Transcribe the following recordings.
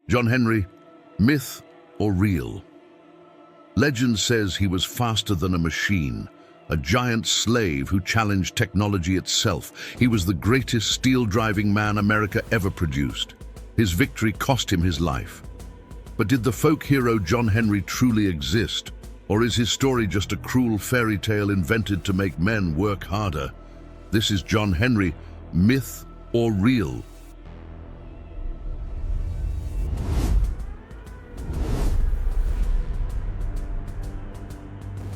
John Henry, myth or real? Legend says he was faster than a machine, a giant slave who challenged technology itself. He was the greatest steel-driving man America ever produced. His victory cost him his life. But did the folk hero John Henry truly exist? Or is his story just a cruel fairy tale invented to make men work harder? This is John Henry, myth or real?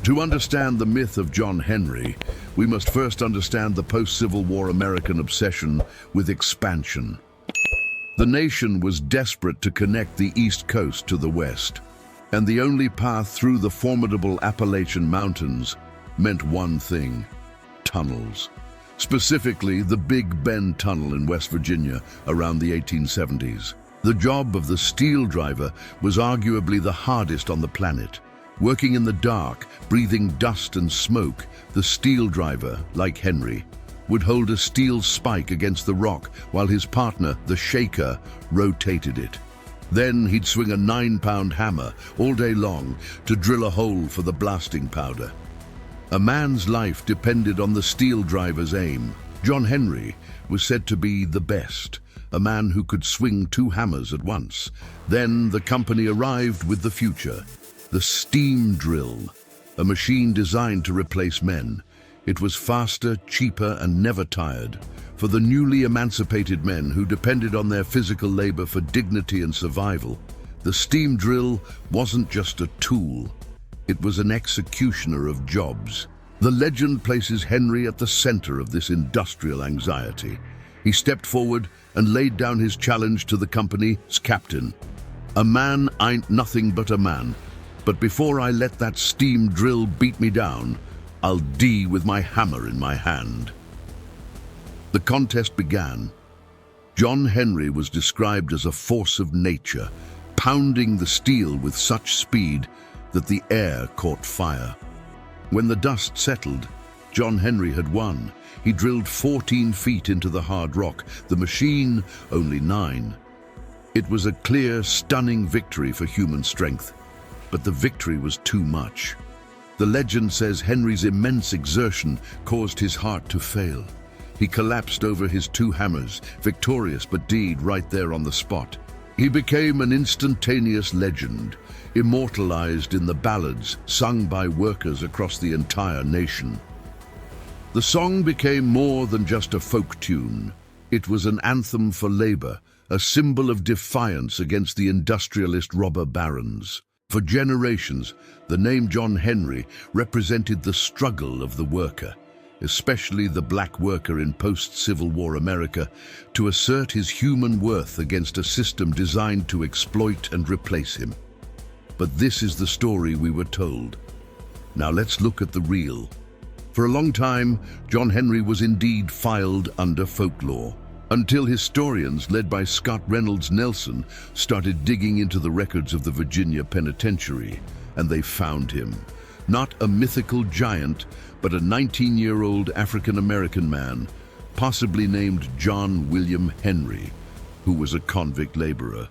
To understand the myth of John Henry, we must first understand the post-Civil War American obsession with expansion. The nation was desperate to connect the East Coast to the West, and the only path through the formidable Appalachian Mountains meant one thing: tunnels. Specifically, the Big Bend Tunnel in West Virginia around the 1870s. The job of the steel driver was arguably the hardest on the planet. Working in the dark, breathing dust and smoke, the steel driver, like Henry, would hold a steel spike against the rock while his partner, the shaker, rotated it. Then he'd swing a 9-pound hammer all day long to drill a hole for the blasting powder. A man's life depended on the steel driver's aim. John Henry was said to be the best, a man who could swing 2 hammers at once. Then the company arrived with the future. The steam drill, a machine designed to replace men. It was faster, cheaper, and never tired. For the newly emancipated men who depended on their physical labor for dignity and survival, the steam drill wasn't just a tool. It was an executioner of jobs. The legend places Henry at the center of this industrial anxiety. He stepped forward and laid down his challenge to the company's captain. "A man ain't nothing but a man. But before I let that steam drill beat me down, I'll die with my hammer in my hand." The contest began. John Henry was described as a force of nature, pounding the steel with such speed that the air caught fire. When the dust settled, John Henry had won. He drilled 14 feet into the hard rock, the machine only 9. It was a clear, stunning victory for human strength. But the victory was too much. The legend says Henry's immense exertion caused his heart to fail. He collapsed over his 2 hammers, victorious but died right there on the spot. He became an instantaneous legend, immortalized in the ballads sung by workers across the entire nation. The song became more than just a folk tune. It was an anthem for labor, a symbol of defiance against the industrialist robber barons. For generations, the name John Henry represented the struggle of the worker, especially the black worker in post-Civil War America, to assert his human worth against a system designed to exploit and replace him. But this is the story we were told. Now let's look at the real. For a long time, John Henry was indeed filed under folklore, until historians led by Scott Reynolds Nelson started digging into the records of the Virginia penitentiary, and they found him. Not a mythical giant, but a 19-year-old African-American man, possibly named John William Henry, who was a convict laborer.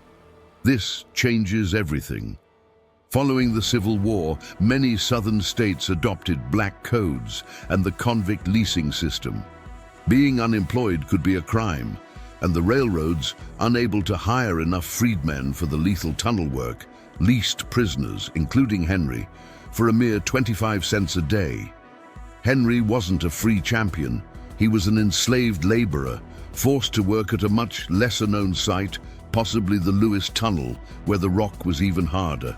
This changes everything. Following the Civil War, many southern states adopted black codes and the convict leasing system. Being unemployed could be a crime, and the railroads, unable to hire enough freedmen for the lethal tunnel work, leased prisoners, including Henry, for a mere 25 cents a day. Henry wasn't a free champion. He was an enslaved laborer, forced to work at a much lesser-known site, possibly the Lewis Tunnel, where the rock was even harder.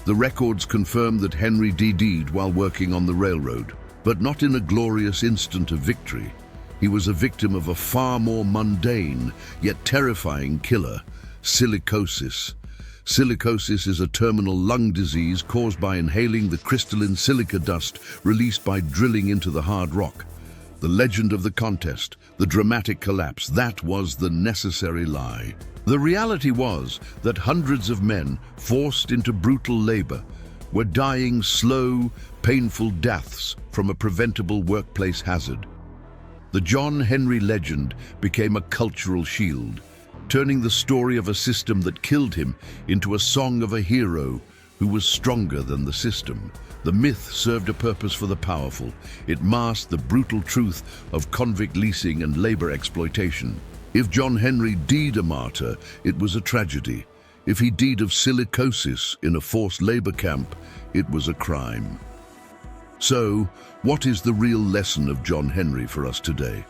The records confirm that Henry DD'd while working on the railroad, but not in a glorious instant of victory. He was a victim of a far more mundane, yet terrifying killer: silicosis. Silicosis is a terminal lung disease caused by inhaling the crystalline silica dust released by drilling into the hard rock. The legend of the contest, the dramatic collapse, that was the necessary lie. The reality was that hundreds of men, forced into brutal labor, were dying slow, painful deaths from a preventable workplace hazard. The John Henry legend became a cultural shield. turning the story of a system that killed him into a song of a hero who was stronger than the system. The myth served a purpose for the powerful. It masked the brutal truth of convict leasing and labor exploitation. If John Henry died a martyr, it was a tragedy. If he died of silicosis in a forced labor camp, it was a crime. So, what is the real lesson of John Henry for us today?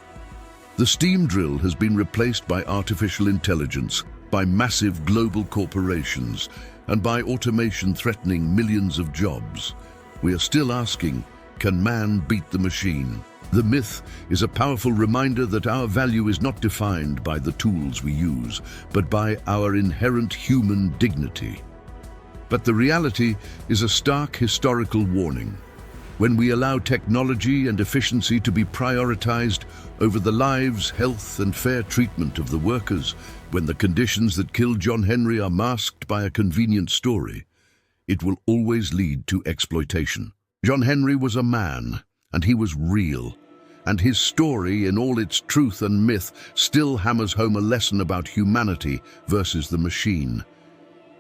The steam drill has been replaced by artificial intelligence, by massive global corporations, and by automation threatening millions of jobs. We are still asking, can man beat the machine? The myth is a powerful reminder that our value is not defined by the tools we use, but by our inherent human dignity. But the reality is a stark historical warning. When we allow technology and efficiency to be prioritized over the lives, health, and fair treatment of the workers, when the conditions that killed John Henry are masked by a convenient story, it will always lead to exploitation. John Henry was a man, and he was real, and his story, in all its truth and myth, still hammers home a lesson about humanity versus the machine.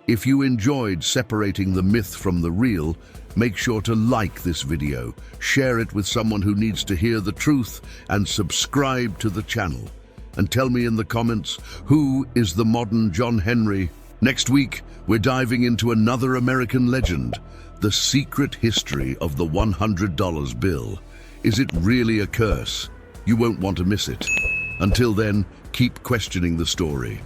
If you enjoyed separating the myth from the real, make sure to like this video, share it with someone who needs to hear the truth, and subscribe to the channel. And tell me in the comments, who is the modern John Henry? Next week, we're diving into another American legend, the secret history of the $100 bill. Is it really a curse? You won't want to miss it. Until then, keep questioning the story.